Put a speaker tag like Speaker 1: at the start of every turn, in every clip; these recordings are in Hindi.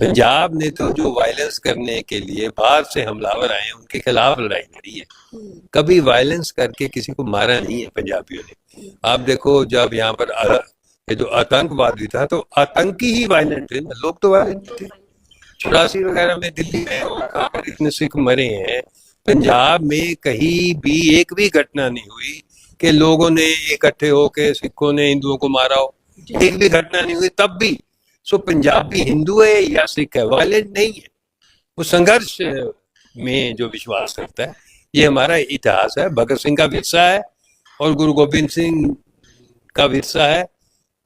Speaker 1: पंजाब ने तो जो वायलेंस करने के लिए बाहर से हमलावर आए हैं उनके खिलाफ लड़ाई लड़ी है। कभी वायलेंस करके किसी को मारा नहीं है पंजाबियों ने। आप देखो जब यहाँ पर ये जो आतंकवाद भी था तो आतंकी ही वायलेंट थे ना, लोग तो वायलेंट थे। 84 वगैरह में दिल्ली में इतने सिख मरे हैं। पंजाब में कहीं भी एक भी घटना नहीं हुई कि लोगों ने इकट्ठे होकर सिखों ने हिंदुओं को मारा हो, एक भी घटना नहीं हुई तब भी। सो पंजाबी हिंदू है या सिख है, वायलेंट नहीं है। वो संघर्ष में जो विश्वास करता है, ये हमारा इतिहास है, भगत सिंह का विरसा है और गुरु गोविंद सिंह का विरसा है,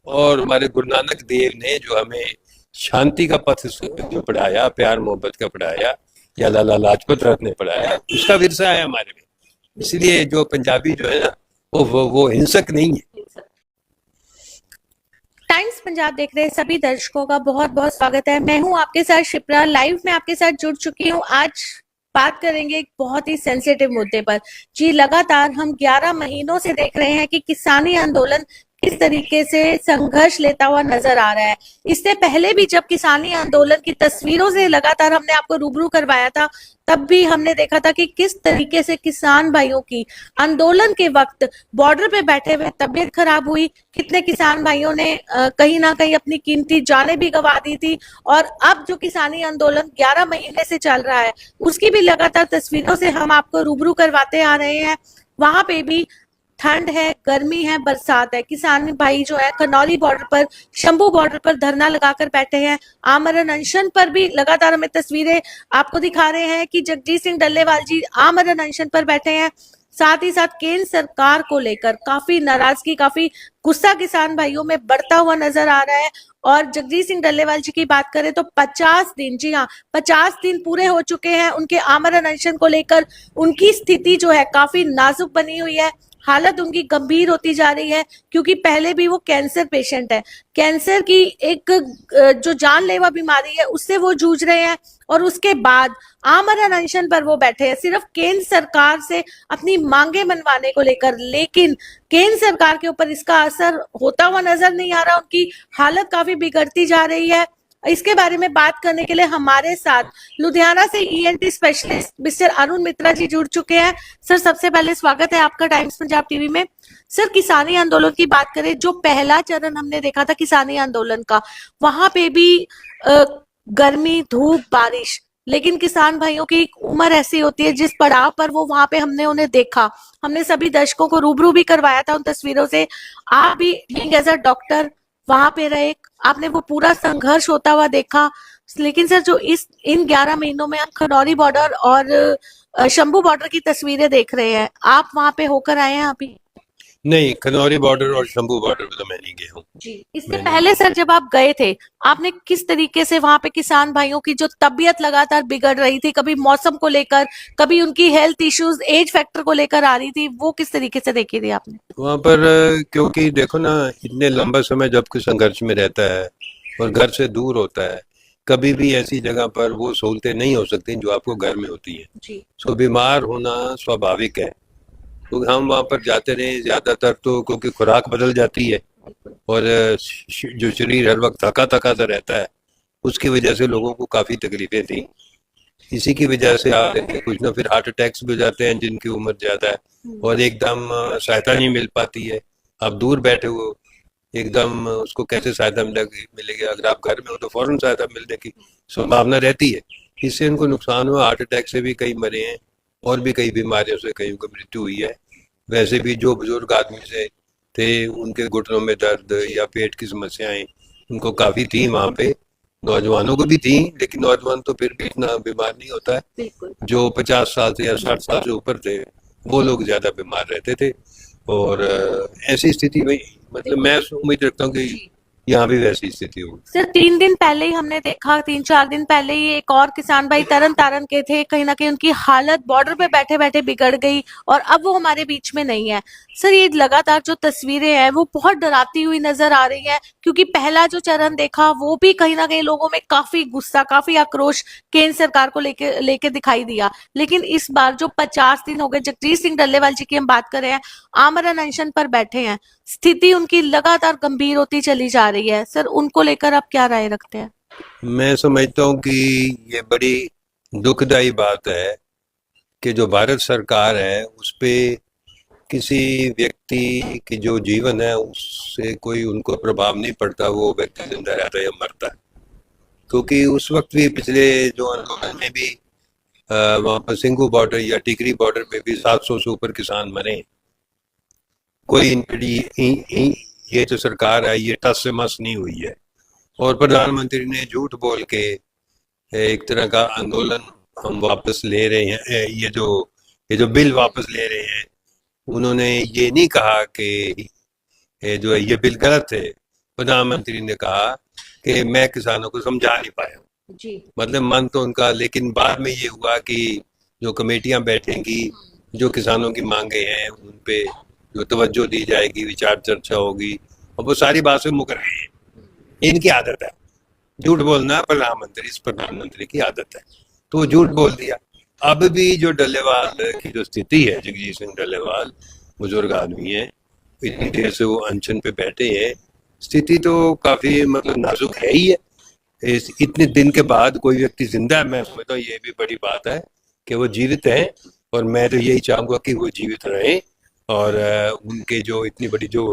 Speaker 1: और हमारे गुरु नानक देव ने जो हमें शांति का पथ जो पढ़ाया, प्यार मोहब्बत का पढ़ाया, या लाला लाजपत राय ने पढ़ाया, उसका विरसा है हमारे में। इसलिए जो पंजाबी जो है ना वो हिंसक नहीं है।
Speaker 2: टाइम्स पंजाब देख रहे सभी दर्शकों का बहुत बहुत स्वागत है। मैं हूं आपके साथ शिप्रा, लाइव में आपके साथ जुड़ चुकी हूं। आज बात करेंगे एक बहुत ही सेंसिटिव मुद्दे पर। जी, लगातार हम 11 महीनों से देख रहे हैं कि किसानी आंदोलन किस तरीके से संघर्ष लेता हुआ नजर आ रहा है। इससे पहले भी जब किसानी आंदोलन की तस्वीरों से लगातार हमने आपको रूबरू करवाया था, तब भी हमने देखा था कि किस तरीके से किसान भाइयों की आंदोलन के वक्त बॉर्डर पे बैठे हुए तबीयत खराब हुई, कितने किसान भाइयों ने कहीं ना कहीं अपनी कीमती जानें भी गंवा दी थी। और अब जो किसानी आंदोलन 11 महीने से चल रहा है, उसकी भी लगातार तस्वीरों से हम आपको रूबरू करवाते आ रहे हैं। वहां पे भी ठंड है, गर्मी है, बरसात है। किसान भाई जो है खनौली बॉर्डर पर, शंभू बॉर्डर पर धरना लगाकर बैठे हैं। आमरण अनशन पर भी लगातार हमें तस्वीरें आपको दिखा रहे हैं कि जगजीत सिंह डल्लेवाल जी आमरण अनशन पर बैठे हैं। साथ ही साथ केंद्र सरकार को लेकर काफी नाराजगी, काफी गुस्सा किसान भाइयों में बढ़ता हुआ नजर आ रहा है। और जगजीत सिंह डल्लेवाल जी की बात करें तो 50 दिन, जी हाँ, 50 दिन पूरे हो चुके हैं उनके आमरण अनशन को लेकर। उनकी स्थिति जो है काफी नाजुक बनी हुई है, हालत उनकी गंभीर होती जा रही है, क्योंकि पहले भी वो कैंसर पेशेंट है। कैंसर की एक जो जानलेवा बीमारी है उससे वो जूझ रहे हैं, और उसके बाद आमरण अनशन पर वो बैठे हैं सिर्फ केंद्र सरकार से अपनी मांगे मनवाने को लेकर। लेकिन केंद्र सरकार के ऊपर इसका असर होता हुआ नजर नहीं आ रहा, उनकी हालत काफी बिगड़ती जा रही है। इसके बारे में बात करने के लिए हमारे साथ लुधियाना से ईएनटी स्पेशलिस्ट मिस्टर अरुण मित्रा जी जुड़ चुके हैं। सर, सबसे पहले स्वागत है आपका टाइम्स पंजाब टीवी में। सर, किसानी आंदोलन की बात करें, जो पहला चरण हमने देखा था किसानी आंदोलन का, वहां पे भी गर्मी, धूप, बारिश, लेकिन किसान भाइयों की उम्र ऐसी होती है जिस पड़ाव पर वो वहां पे हमने उन्हें देखा, हमने सभी दर्शकों को रूबरू भी करवाया था उन तस्वीरों से। आप भी एज अ डॉक्टर वहां पे रहे, आपने वो पूरा संघर्ष होता हुआ देखा। लेकिन सर, जो इन 11 महीनों में हम खनौरी बॉर्डर और शंभू बॉर्डर की तस्वीरें देख रहे हैं, आप वहां पे होकर आए हैं अभी?
Speaker 1: नहीं, खनौरी बॉर्डर और शंभू बॉर्डर पे तो मैं नहीं गया हूँ
Speaker 2: जी। इससे पहले सर जब आप गए थे, आपने किस तरीके से वहां पे किसान भाइयों की जो तबीयत लगातार बिगड़ रही थी, कभी मौसम को लेकर, कभी उनकी हेल्थ इश्यूज, एज फैक्टर को लेकर आ रही थी, वो किस तरीके से देखी थी आपने
Speaker 1: वहां पर? क्योंकि देखो ना, इतने लंबा समय जब कोई संघर्ष में रहता है और घर से दूर होता है, कभी भी ऐसी जगह पर वो सहूलतें नहीं हो सकती जो आपको घर में होती है।
Speaker 2: जी।
Speaker 1: सो बीमार होना स्वाभाविक है, तो हम वहां पर जाते रहे ज्यादातर तो, क्योंकि खुराक बदल जाती है और जो शरीर हर वक्त थका थका सा रहता है, उसकी वजह से लोगों को काफी तकलीफें थी। इसी की वजह से आप देखते कुछ ना, फिर हार्ट अटैक्स भी हो जाते हैं जिनकी उम्र ज्यादा है, और एकदम सहायता नहीं मिल पाती है। आप दूर बैठे हो, एकदम उसको कैसे सहायता मिलेगी? अगर आप घर में हो तो फौरन सहायता मिलने की संभावना रहती है। इससे उनको नुकसान हुआ, हार्ट अटैक से भी कई मरे हैं, और भी कई बीमारियों से कईयों की मृत्यु हुई है। वैसे भी जो बुजुर्ग आदमी से थे, उनके घुटनों में दर्द या पेट की समस्याएं उनको काफी थी वहां पे। नौजवानों को भी थी, लेकिन नौजवान तो फिर भी इतना बीमार नहीं होता है। जो 50 साल से या 60 साल से ऊपर थे, वो लोग ज्यादा बीमार रहते थे। और ऐसी स्थिति में मतलब मैं उम्मीद रखता हूँ कि यहाँ भी वैसी स्थिति होगी।
Speaker 2: सर, 3 दिन पहले ही हमने देखा, 3-4 दिन पहले ही एक और किसान भाई तरन तारण के थे, कहीं ना कहीं उनकी हालत बॉर्डर पे बैठे बैठे बिगड़ गई, और अब वो हमारे बीच में नहीं है। सर, ये लगातार जो तस्वीरें हैं वो बहुत डराती हुई नजर आ रही है, क्योंकि पहला जो चरण देखा वो भी कहीं ना कहीं लोगों में काफी गुस्सा, काफी आक्रोश केंद्र सरकार को लेके दिखाई दिया। लेकिन इस बार जो 50 दिन हो गए, जगजीत सिंह डल्लेवाल जी की हम बात कर रहे हैं, आमरण अनशन पर बैठे हैं, स्थिति उनकी लगातार गंभीर होती चली जा रही है। सर, उनको लेकर आप क्या राय रखते हैं?
Speaker 1: मैं समझता हूँ कि ये बड़ी दुखदाई बात है कि जो भारत सरकार है उस पे किसी व्यक्ति की जो जीवन है उससे कोई उनको प्रभाव नहीं पड़ता, वो व्यक्ति जिंदा रहता है या मरता है। क्योंकि उस वक्त भी पिछले जो आंदोलन में भी वहाँ पर सिंघू बॉर्डर या टिकरी बॉर्डर पे भी 700 से ऊपर किसान मरे। कोई ये जो सरकार है ये टस से मस नहीं हुई है। और प्रधानमंत्री ने झूठ बोल के एक तरह का आंदोलन हम वापस ले रहे हैं, ये जो बिल वापस ले रहे हैं, उन्होंने ये नहीं कहा कि ये जो है ये बिल गलत है। प्रधानमंत्री ने कहा कि मैं किसानों को समझा नहीं पाया,
Speaker 2: जी।
Speaker 1: मतलब मन तो उनका, लेकिन बाद में ये हुआ कि जो कमेटियां बैठेंगी, जो किसानों की मांगे हैं उन पे जो तवज्जो दी जाएगी, विचार चर्चा होगी, और वो सारी बातें मुकर रही हैं। इनकी आदत है झूठ बोलना, प्रधानमंत्री की आदत है, तो वो झूठ बोल दिया। अब भी जो डल्लेवाल की जो स्थिति है, जगजीत सिंह डल्लेवाल बुजुर्ग आदमी है, इतनी देर से वो अनशन पे बैठे हैं, स्थिति तो काफी मतलब नाजुक है ही है। इतने दिन के बाद कोई व्यक्ति जिंदा है, मैं समझता हूँ ये भी बड़ी बात है कि वो जीवित हैं। और मैं तो यही चाहूंगा कि वो जीवित रहें और उनके जो इतनी बड़ी जो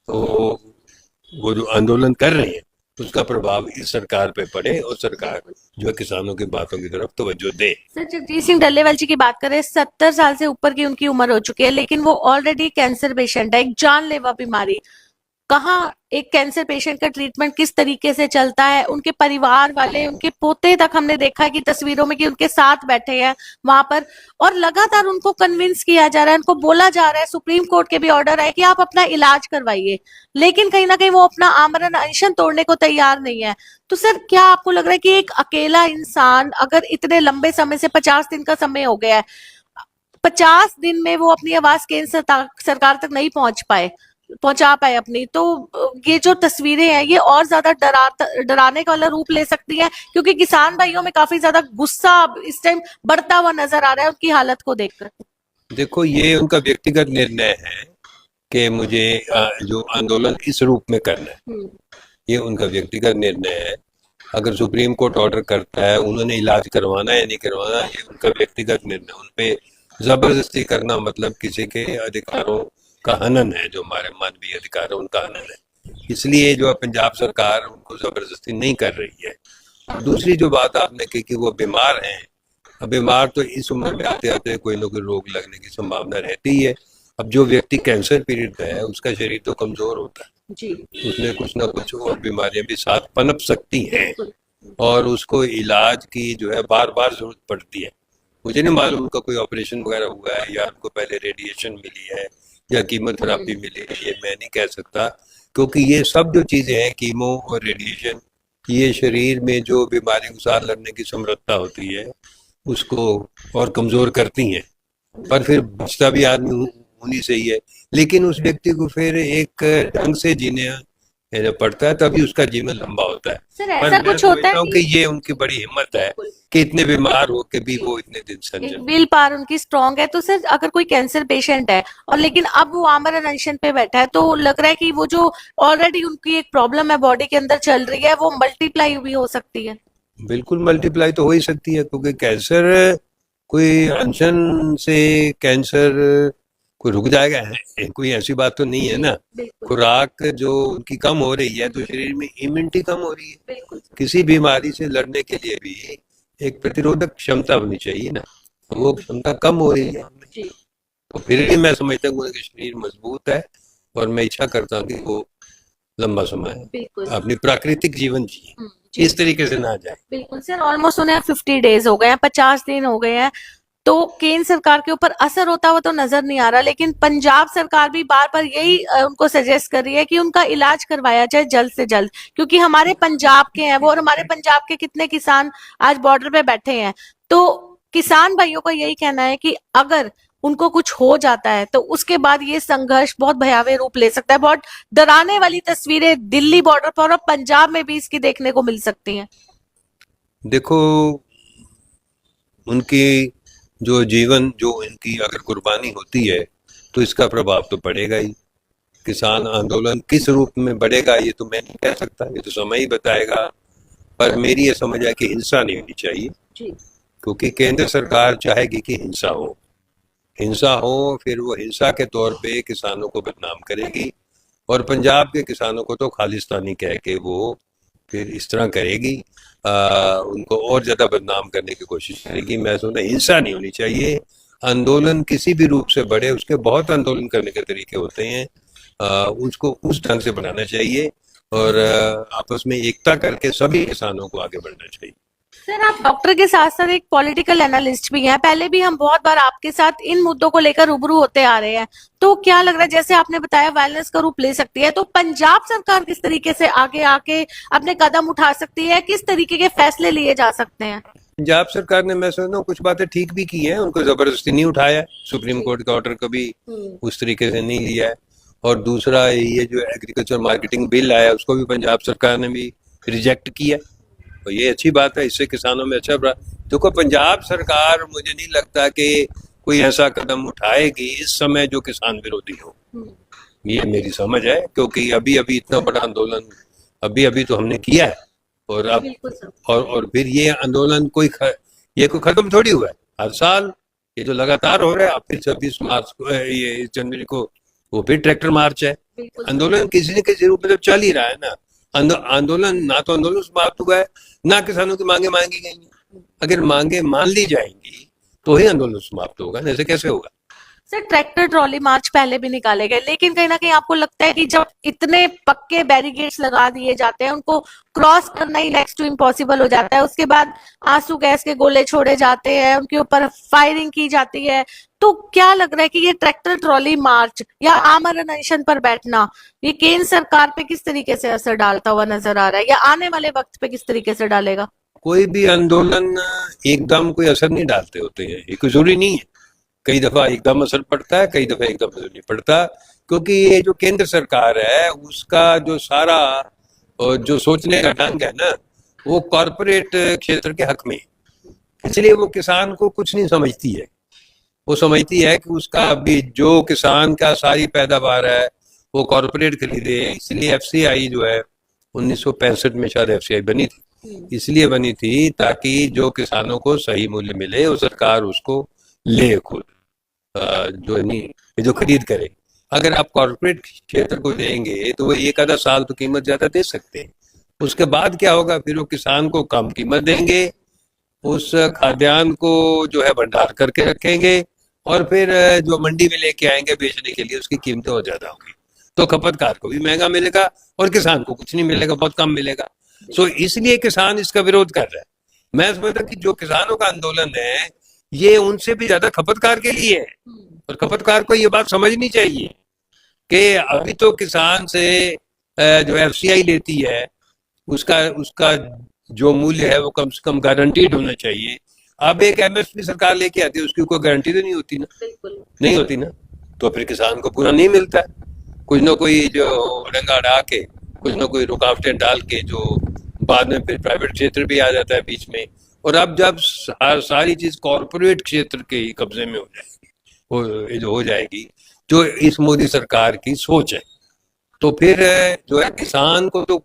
Speaker 1: वो जो आंदोलन कर रहे हैं उसका प्रभाव इस सरकार पे पड़े और सरकार जो है किसानों की बातों की तरफ तवज्जो दे।
Speaker 2: सर, जगजीत सिंह डल्लेवाल जी की बात करें, 70 साल से ऊपर की उनकी उम्र हो चुकी है, लेकिन वो ऑलरेडी कैंसर पेशेंट है, एक जानलेवा बीमारी। कहाँ एक कैंसर पेशेंट का ट्रीटमेंट किस तरीके से चलता है, उनके परिवार वाले, उनके पोते तक हमने देखा है कि तस्वीरों में कि उनके साथ बैठे हैं वहां पर, और लगातार उनको कन्विंस किया जा रहा है, उनको बोला जा रहा है, सुप्रीम कोर्ट के भी ऑर्डर है कि आप अपना इलाज करवाइए, लेकिन कहीं ना कहीं वो अपना आमरण अनशन तोड़ने को तैयार नहीं है। तो सर, क्या आपको लग रहा है कि एक अकेला इंसान अगर इतने लंबे समय से 50 दिन का समय हो गया है, 50 दिन में वो अपनी आवाज केंद्र सरकार तक नहीं पहुंचा पाए अपनी, तो ये जो तस्वीरें हैं ये और ज्यादा डराने का वाला रूप ले सकती हैं, क्योंकि किसान भाइयों में काफी ज्यादा गुस्सा इस टाइम बढ़ता हुआ नजर आ रहा है उनकी हालत को देखकर।
Speaker 1: देखो, ये उनका व्यक्तिगत निर्णय है कि मुझे जो आंदोलन इस रूप में करना है, ये उनका व्यक्तिगत निर्णय है। अगर सुप्रीम कोर्ट ऑर्डर करता है, उन्होंने इलाज करवाना है या नहीं करवाना, ये उनका व्यक्तिगत निर्णय। उनपे जबरदस्ती करना मतलब किसी के अधिकारों का हनन है, जो हमारे मानवीय अधिकार है उनका हनन है। इसलिए जो पंजाब सरकार उनको जबरदस्ती नहीं कर रही है। दूसरी जो बात आपने की कि वो बीमार हैं, अब बीमार तो इस उम्र में आते आते कोई ना कोई रोग लगने की संभावना रहती है। अब जो व्यक्ति कैंसर पीड़ित है उसका शरीर तो कमजोर होता है
Speaker 2: जी।
Speaker 1: उसमें कुछ ना कुछ और बीमारियां भी साथ पनप सकती हैं और उसको इलाज की जो है बार बार जरूरत पड़ती है। मुझे नहीं मालूम उनका कोई ऑपरेशन वगैरह हुआ है या उनको पहले रेडिएशन मिली है या कीमोथेरापी मिली है, ये मैं नहीं कह सकता, क्योंकि ये सब जो चीजें हैं, कीमो और रेडिएशन, ये शरीर में जो बीमारी के साथ लड़ने की समर्थता होती है उसको और कमजोर करती हैं। पर फिर बचता भी आदमी उन्हीं से ही है, लेकिन उस व्यक्ति को फिर एक ढंग से जीने पड़ता है, तभी उसका जीवन लंबा होता है।
Speaker 2: सर,
Speaker 1: पर
Speaker 2: ऐसा
Speaker 1: मैं
Speaker 2: कुछ होता
Speaker 1: समझता
Speaker 2: है
Speaker 1: हूँ कि ये उनकी बड़ी हिम्मत है कि इतने बीमार हो के भी वो इतने दिन संजम।
Speaker 2: विल पावर उनकी स्ट्रांग है। तो सर, अगर कोई कैंसर पेशेंट है और लेकिन अब वो आमरण अनशन पे बैठा है, तो लग रहा है कि वो जो ऑलरेडी उनकी एक प्रॉब्लम है बॉडी के अंदर चल रही है, वो मल्टीप्लाई भी हो सकती है।
Speaker 1: बिल्कुल मल्टीप्लाई तो हो ही सकती है, क्योंकि कैंसर कोई अनशन से कैंसर कोई रुक जाएगा है, कोई ऐसी बात तो नहीं है ना।
Speaker 2: बिल्कुल
Speaker 1: खुराक जो उनकी कम हो रही है तो शरीर में इम्यूनिटी कम हो रही है।
Speaker 2: बिल्कुल
Speaker 1: किसी बीमारी से लड़ने के लिए भी एक प्रतिरोधक क्षमता होनी चाहिए ना, वो क्षमता कम हो रही है हमें।
Speaker 2: जी।
Speaker 1: तो फिर भी मैं समझता हूँ कि शरीर मजबूत है और मैं इच्छा करता हूँ कि वो लंबा समय
Speaker 2: बिल्कुल
Speaker 1: अपनी प्राकृतिक जीवन जिए,
Speaker 2: जी।
Speaker 1: इस तरीके से ना जाए।
Speaker 2: बिल्कुल सर, ऑलमोस्ट उन्हें 50 डेज हो गए हैं, 50 दिन हो गए हैं, तो केंद्र सरकार के ऊपर असर होता हुआ तो नजर नहीं आ रहा, लेकिन पंजाब सरकार भी बार बार यही उनको सजेस्ट कर रही है कि उनका इलाज करवाया जाए जल्द से जल्द, क्योंकि हमारे पंजाब के हैं वो, और हमारे पंजाब के कितने किसान आज बॉर्डर पे बैठे हैं। तो किसान भाइयों का यही कहना है कि अगर उनको कुछ हो जाता है तो उसके बाद ये संघर्ष बहुत भयावह रूप ले सकता है। बहुत डराने वाली तस्वीरें दिल्ली बॉर्डर पर और पंजाब में भी इसकी देखने को मिल सकती हैं।
Speaker 1: देखो, उनकी जो जीवन जो इनकी अगर कुर्बानी होती है तो इसका प्रभाव तो पड़ेगा ही। किसान आंदोलन किस रूप में बढ़ेगा ये तो मैं नहीं कह सकता, ये तो समय ही बताएगा। पर मेरी ये समझ है कि हिंसा नहीं होनी चाहिए,
Speaker 2: जी।
Speaker 1: क्योंकि केंद्र सरकार चाहेगी कि हिंसा हो, फिर वो हिंसा के तौर पे किसानों को बदनाम करेगी, और पंजाब के किसानों को तो खालिस्तानी कह के वो फिर इस तरह करेगी, उनको और ज्यादा बदनाम करने की कोशिश करेगी। मैं समझता हिंसा नहीं होनी चाहिए। आंदोलन किसी भी रूप से बढ़े, उसके बहुत आंदोलन करने के तरीके होते हैं, उसको उस ढंग से बनाना चाहिए, और आपस में एकता करके सभी किसानों को आगे बढ़ना चाहिए।
Speaker 2: सर, आप डॉक्टर के साथ साथ एक पॉलिटिकल एनालिस्ट भी हैं। पहले भी हम बहुत बार आपके साथ इन मुद्दों को लेकर रूबरू होते आ रहे हैं, तो क्या लग रहा है, जैसे आपने बताया वायलेंस का रूप ले सकती है, तो पंजाब सरकार किस तरीके से आगे आके अपने कदम उठा सकती है, किस तरीके के फैसले लिए जा सकते हैं?
Speaker 1: पंजाब सरकार ने, मैं समझता हूँ, कुछ बातें ठीक भी की हैं, उनको जबरदस्ती नहीं उठाया, सुप्रीम कोर्ट का ऑर्डर कभी उस तरीके से नहीं लिया है। और दूसरा, ये जो एग्रीकल्चर मार्केटिंग बिल आया उसको भी पंजाब सरकार ने भी रिजेक्ट किया, तो ये अच्छी बात है, इससे किसानों में अच्छा देखो, पंजाब सरकार मुझे नहीं लगता कि कोई ऐसा कदम उठाएगी इस समय जो किसान विरोधी हो, ये मेरी समझ है, क्योंकि अभी अभी इतना बड़ा आंदोलन अभी अभी तो हमने किया है, और अब और फिर ये आंदोलन ये कोई खत्म थोड़ी हुआ है। हर साल ये जो लगातार हो रहा है, अब फिर 26 मार्च को, ये जनवरी को वो फिर ट्रैक्टर मार्च है। आंदोलन किसी न किसी रूप में तो चल ही रहा है ना। आंदोलन ना तो आंदोलन समाप्त हुआ है, ना किसानों की मांगे मांगी गई हैं। अगर मांगे मान ली जाएंगी तो ही आंदोलन समाप्त होगा, ऐसे कैसे होगा?
Speaker 2: सर, ट्रैक्टर ट्रॉली मार्च पहले भी निकाले गए, लेकिन कहीं ना कहीं आपको लगता है कि जब इतने पक्के बैरिकेड्स लगा दिए जाते हैं, उनको क्रॉस करना ही नेक्स्ट टू इम्पॉसिबल हो जाता है, उसके बाद आंसू गैस के गोले छोड़े जाते हैं, उनके ऊपर फायरिंग की जाती है, तो क्या लग रहा है कि ये ट्रैक्टर ट्रॉली मार्च या आमरण अनशन पर बैठना, ये केंद्र सरकार पे किस तरीके से असर डालता हुआ नजर आ रहा है, या आने वाले वक्त पे किस तरीके से डालेगा?
Speaker 1: कोई भी आंदोलन एकदम कोई असर नहीं डालते होते हैं, ये कोई जरूरी नहीं है। कई दफा एकदम असर पड़ता है, कई दफा एकदम असर नहीं पड़ता, क्योंकि ये जो केंद्र सरकार है उसका जो सारा जो सोचने का ढंग है ना, वो कॉरपोरेट क्षेत्र के हक में, इसलिए वो किसान को कुछ नहीं समझती है। वो समझती है कि उसका अभी जो किसान का सारी पैदावार है वो कॉरपोरेट खरीदे, इसलिए एफसीआई जो है 1965 में शायद एफसीआई बनी थी, इसलिए बनी थी ताकि जो किसानों को सही मूल्य मिले और सरकार उसको ले खुद जो खरीद करे। अगर आप कॉर्पोरेट क्षेत्र को देंगे तो वो एक आधा साल तो कीमत ज्यादा दे सकते हैं, उसके बाद क्या होगा, फिर वो किसान को कम कीमत देंगे, उस खाद्यान्न को जो है भंडार करके रखेंगे, और फिर जो मंडी में लेके आएंगे बेचने के लिए उसकी कीमतें और ज्यादा होगी, तो खपतकार को भी महंगा मिलेगा और किसान को कुछ नहीं मिलेगा, बहुत कम मिलेगा। सो इसलिए किसान इसका विरोध कर रहा है। मैं समझता कि जो किसानों का आंदोलन है ये उनसे भी ज्यादा खपतकार के लिए है, और खपतकार को ये बात समझनी चाहिए कि अभी तो किसान से जो एफसीआई लेती है उसका जो मूल्य है वो कम से कम गारंटीड होना चाहिए। अब एक एमएसपी सरकार लेके आती है, उसकी कोई गारंटी तो नहीं होती ना, नहीं होती ना, तो फिर किसान को पूरा नहीं मिलता है। कुछ ना कोई जो डंगा अड़ा के, कुछ ना कोई रुकावटें डाल के, जो बाद में फिर प्राइवेट क्षेत्र भी आ जाता है बीच में, और अब जब सारी चीज कॉर्पोरेट क्षेत्र के ही कब्जे में हो जाएगी, जो इस मोदी सरकार की सोच है, तो फिर जो है किसान को तो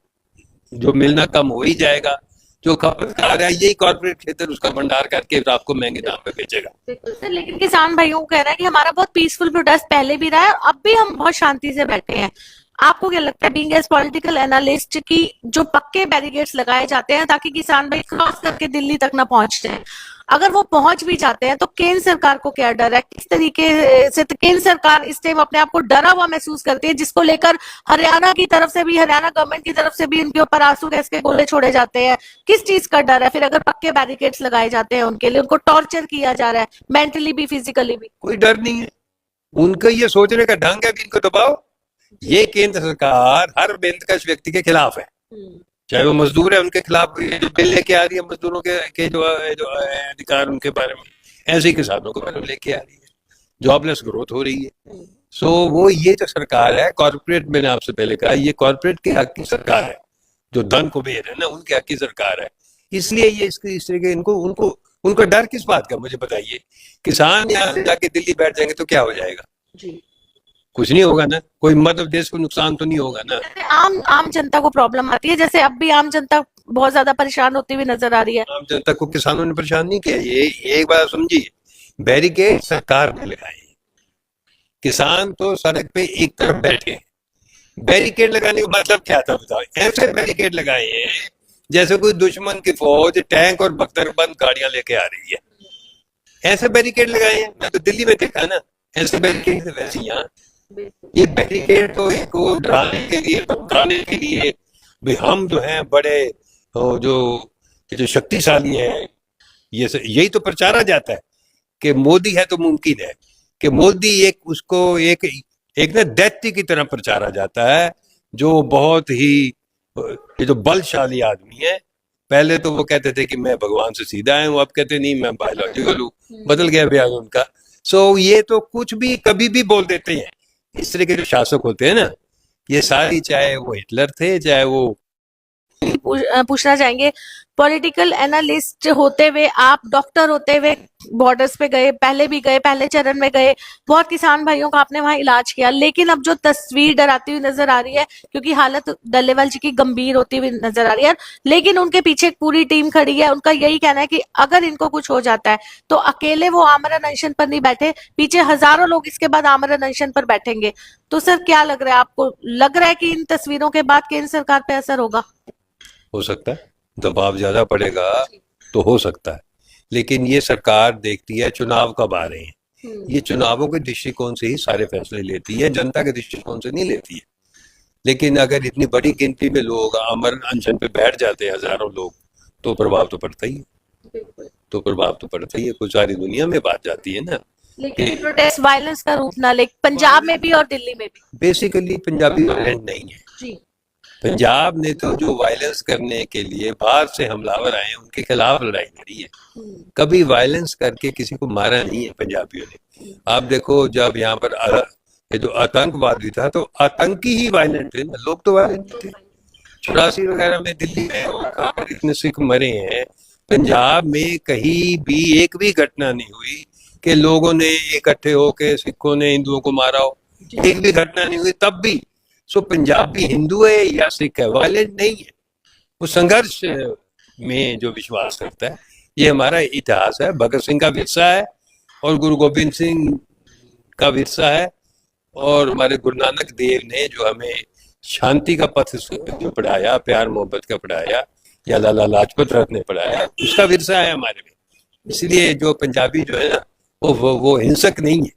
Speaker 1: जो मिलना कम हो ही जाएगा, जो खपतकार है यही कॉर्पोरेट क्षेत्र उसका भंडार करके आपको महंगे दाम पे बेचेगा।
Speaker 2: बिल्कुल सर, लेकिन किसान भाइयों को कहना है कि हमारा बहुत पीसफुल प्रोटेस्ट पहले भी रहा है, अब भी हम बहुत शांति से बैठे हैं। आपको क्या लगता है, बीइंग एज पॉलिटिकल एनालिस्ट, की जो पक्के बैरिकेड्स लगाए जाते हैं ताकि किसान भाई क्रॉस करके दिल्ली तक ना पहुंच जाए, अगर वो पहुंच भी जाते हैं तो केंद्र सरकार को क्या डर है, किस तरीके से केंद्र सरकार इस टाइम अपने आप को डरा हुआ महसूस करती है, जिसको लेकर हरियाणा की तरफ से भी, हरियाणा गवर्नमेंट की तरफ से भी उनके ऊपर आंसू गैस के गोले छोड़े जाते हैं? किस चीज का डर है फिर, अगर पक्के बैरिकेड्स लगाए जाते हैं उनके लिए, उनको टॉर्चर किया जा रहा है मेंटली भी फिजिकली भी?
Speaker 1: कोई डर नहीं है, उनका ये सोचने का ढंग है कि इनको दबाओ। ये केंद्र सरकार हर बेंतकश व्यक्ति के खिलाफ है, चाहे वो मजदूर है उनके खिलाफ जो बिल लेके आ रही है, मजदूरों के जो अधिकार उनके बारे में, ऐसे ही किसानों के बारे में लेके आ रही है, जॉबलेस ग्रोथ हो रही है। सो वो ये जो सरकार है कॉर्पोरेट, मैंने आपसे पहले कहा, ये कॉर्पोरेट के हक की सरकार है, जो धन कुबेर है ना उनके हक की सरकार है, इसलिए ये इस तरह के उनको डर किस बात का, मुझे बताइए। किसान यहाँ जाके दिल्ली बैठ जाएंगे तो क्या हो जाएगा? कुछ नहीं होगा ना, कोई मध्य प्रदेश को नुकसान तो नहीं होगा ना।
Speaker 2: आम जनता को प्रॉब्लम आती है, जैसे अब भी आम जनता बहुत ज्यादा परेशान होती हुई नजर आ रही है।
Speaker 1: आम जनता को किसानों ने परेशान नहीं किया। ये एक बात समझिए, बैरिकेड सरकार ने लगाए। किसान तो सड़क पे एक तरफ बैठे। बैरिकेड लगाने का मतलब क्या था बताओ? ऐसे बैरिकेड लगाए हैं जैसे कोई दुश्मन की फौज टैंक और बख्तरबंद गाड़ियां लेके आ रही है। ऐसे बैरिकेड लगाए हैं। मैं तो दिल्ली में देखा ना, ऐसे बैरिकेड वैसे यहाँ। ये बैरिकेड तो एक वो डराने के लिए, धमकाने के लिए भी हम जो हैं बड़े जो शक्तिशाली है। यही तो प्रचारा जाता है कि मोदी है तो मुमकिन है, कि मोदी एक ना दैत्य की तरह प्रचारा जाता है, जो बहुत ही ये जो बलशाली आदमी है। पहले तो वो कहते थे कि मैं भगवान से सीधा आया हूँ, अब कहते नहीं मैं बायोलॉजिकल हूँ। बदल गया बयान उनका। ये तो कुछ भी कभी भी बोल देते हैं। इस तरह के जो शासक होते हैं ना, ये सारी, चाहे वो हिटलर थे, चाहे वो
Speaker 2: पूछना चाहेंगे, पॉलिटिकल एनालिस्ट होते हुए आप डॉक्टर होते हुए बॉर्डर्स पे गए, पहले भी गए, पहले चरण में गए, बहुत किसान भाइयों का आपने वहां इलाज किया, लेकिन अब जो तस्वीर डराती हुई नजर आ रही है, क्योंकि हालत डल्लेवाल जी की गंभीर होती हुई नजर आ रही है, लेकिन उनके पीछे एक पूरी टीम खड़ी है। उनका यही कहना है कि अगर इनको कुछ हो जाता है तो अकेले वो आमरण अनशन पर नहीं बैठे, पीछे हजारों लोग इसके बाद आमरण अनशन पर बैठेंगे। तो सर क्या लग रहा है आपको? लग रहा है कि इन तस्वीरों के बाद केंद्र सरकार पे असर होगा?
Speaker 1: हो सकता है, दबाव ज्यादा पड़ेगा तो हो सकता है, लेकिन ये सरकार देखती है चुनाव कब आ रहे हैं। ये चुनावों के दृष्टिकोण से ही सारे फैसले लेती है, जनता के दृष्टिकोण से नहीं लेती है। लेकिन अगर इतनी बड़ी गिनती में लोग अमर अनशन पे बैठ जाते हैं, हजारों लोग, तो प्रभाव तो पड़ता ही है। कुछ सारी दुनिया में बात जाती है ना।
Speaker 2: लेकिन प्रोटेस्ट वायलेंस का रूप ना ले, पंजाब में भी और दिल्ली में भी।
Speaker 1: बेसिकली पंजाबी वायलेंट नहीं है
Speaker 2: जी।
Speaker 1: पंजाब ने तो जो वायलेंस करने के लिए बाहर से हमलावर आए उनके खिलाफ लड़ाई लड़ी है। कभी वायलेंस करके किसी को मारा नहीं है पंजाबियों ने। आप देखो, जब यहाँ पर ये जो आतंकवाद भी था, तो आतंकी ही वायलेंट थे ना, लोग तो वायलेंट थे। 84 वगैरह में दिल्ली में इतने सिख मरे हैं। पंजाब में कहीं भी एक भी घटना नहीं हुई कि लोगों ने इकट्ठे होकर सिखों ने हिंदुओं को मारा हो। एक भी घटना नहीं हुई तब भी। पंजाबी हिंदू है या सिख है, वायलेंट नहीं है। वो संघर्ष में जो विश्वास करता है, ये हमारा इतिहास है, भगत सिंह का विरसा है और गुरु गोविंद सिंह का विरसा है, और हमारे गुरु नानक देव ने जो हमें शांति का पथ जो पढ़ाया, प्यार मोहब्बत का पढ़ाया, या लाला लाजपत राय ने पढ़ाया, उसका विरसा है हमारे में। इसलिए जो पंजाबी जो है ना, वो हिंसक नहीं है।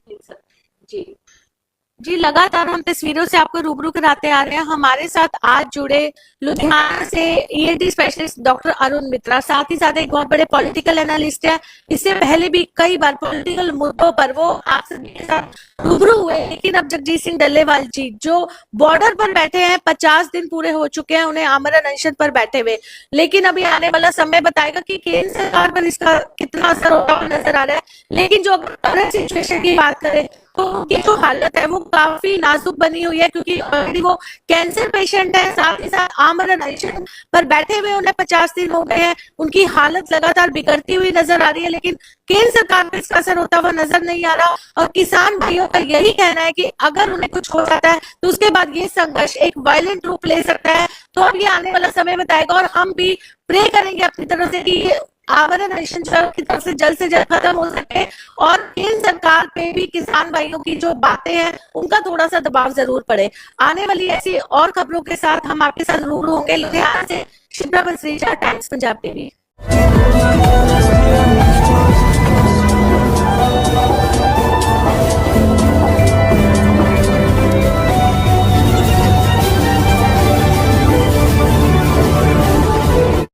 Speaker 2: जी, लगातार हम तस्वीरों से आपको रूबरू कराते आ रहे हैं। हमारे साथ आज जुड़े लुधियाना से ईएनटी स्पेशलिस्ट डॉक्टर अरुण मित्रा, साथ ही साथ एक बहुत बड़े पॉलिटिकल एनालिस्ट है। इससे पहले भी कई बार पॉलिटिकल मुद्दों पर वो आप सभी के साथ रूबरू हुए। लेकिन अब जगजीत सिंह डल्लेवाल जी जो बॉर्डर पर बैठे हैं, 50 दिन पूरे हो चुके हैं उन्हें आमरण अनशन पर बैठे हुए, लेकिन अभी आने वाला समय बताएगा कि केंद्र सरकार पर इसका कितना असर होता हुआ नजर आ रहा है। लेकिन जो करंट सिचुएशन की बात करें तो उनकी जो हालत है वो काफी नाजुक बनी हुई है, क्योंकि ऑलरेडी वो कैंसर पेशेंट है, साथ ही साथ आमरण अनशन पर बैठे हुए उन्हें 50 दिन हो गए हैं। उनकी हालत लगातार बिगड़ती हुई नजर आ रही है, लेकिन केंद्र सरकार पर इसका असर होता हुआ नजर नहीं आ रहा। और किसान भाइयों का यही कहना है कि अगर उन्हें कुछ हो जाता है तो उसके बाद ये संघर्ष एक वायलेंट रूप ले सकता है। तो अब ये आने वाला समय बताएगा, और हम भी प्रे करेंगे अपनी तरफ से कि ये आमरण अनशन की तरफ से जल्द खत्म हो सके, और केंद्र सरकार पे भी किसान भाइयों की जो बातें हैं उनका थोड़ा सा दबाव जरूर पड़े। आने वाली ऐसी और खबरों के साथ हम आपके साथ रूबरू होंगे। लुधियाना से शिप्रा बसरीचा, टाइम्स पंजाब टीवी।